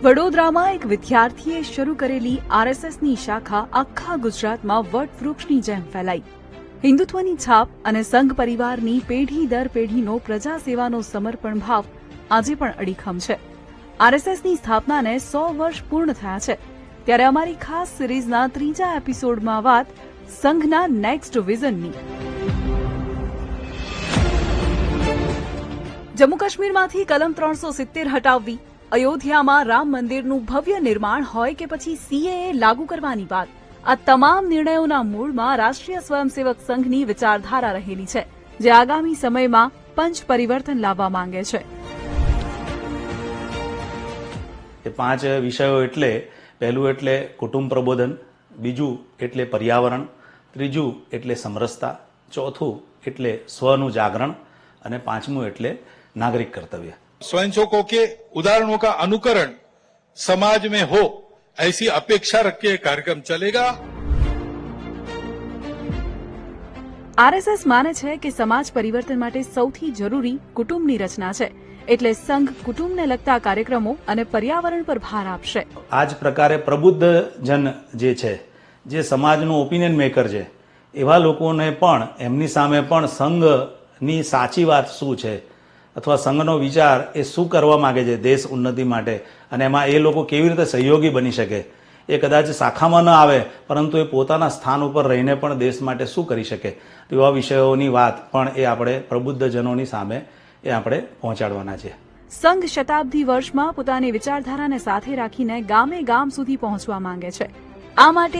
વડોદરામાં એક વિદ્યાર્થીએ શરૂ કરેલી આરએસએસની શાખા આખા ગુજરાતમાં વટવૃક્ષની જેમ ફેલાઈ. હિન્દુત્વની છાપ અને સંઘ પરિવારની પેઢી દર પેઢીનો પ્રજા સેવાનો સમર્પણ ભાવ આજે પણ અડીખમ છે. આરએસએસની સ્થાપનાને 100 વર્ષ પૂર્ણ થયા છે, ત્યારે અમારી ખાસ સિરીઝના 3જા એપિસોડમાં વાત સંઘના નેક્સ્ટ વિઝનની. જમ્મુ કાશ્મીરમાંથી કલમ 370 હટાવવી, અયોધ્યામાં રામ મંદિરનું ભવ્ય નિર્માણ હોય કે પછી સીએએ લાગુ કરવાની વાત, આ તમામ નિર્ણયોના મૂળમાં રાષ્ટ્રીય સ્વયંસેવક સંઘની વિચારધારા રહેલી છે, જે આગામી સમયમાં પંચ પરિવર્તન લાવવા માંગે છે. એ 5 વિષયો એટલે પહેલું એટલે કુટુંબ પ્રબોધન, બીજું એટલે પર્યાવરણ, ત્રીજું એટલે સમરસતા, ચોથું એટલે સ્વનું જાગરણ અને પાંચમું એટલે नागरिक कर्तव्य. स्वयंसेवकों के उदाहरणों का अनुकरण समाज में हो, ऐसी अपेक्षा रख के कार्यक्रम चलेगा. आरएसएस माने છે કે સમાજ પરિવર્તન માટે સૌથી જરૂરી કુટુંબની રચના છે, એટલે સંઘ કુટુંબને લગતા કાર્યક્રમો અને પર્યાવરણ પર ભાર આપશે. આ જ પ્રકારે પ્રબુદ્ધ જન જે છે, જે સમાજનો ઓપિનિયન મેકર છે, એવા લોકોને પણ એમની સામે પણ સંઘની સાચી વાત શું છે અથવા સંઘનો વિચાર એ શું કરવા માંગે છે દેશ ઉન્નતિ માટે, અને એમાં એ લોકો કેવી રીતે સહયોગી બની શકે, એ કદાચ શાખામાં ન આવે પરંતુ એ પોતાના સ્થાન ઉપર રહીને પણ દેશ માટે શું કરી શકે, તેવા વિષયોની વાત પણ એ આપણે પ્રબુદ્ધજનોની સામે એ આપણે પહોંચાડવાના છે. સંઘ શતાબ્દી વર્ષમાં પોતાની વિચારધારાને સાથે રાખીને ગામે ગામ સુધી પહોંચવા માંગે છે. આ માટે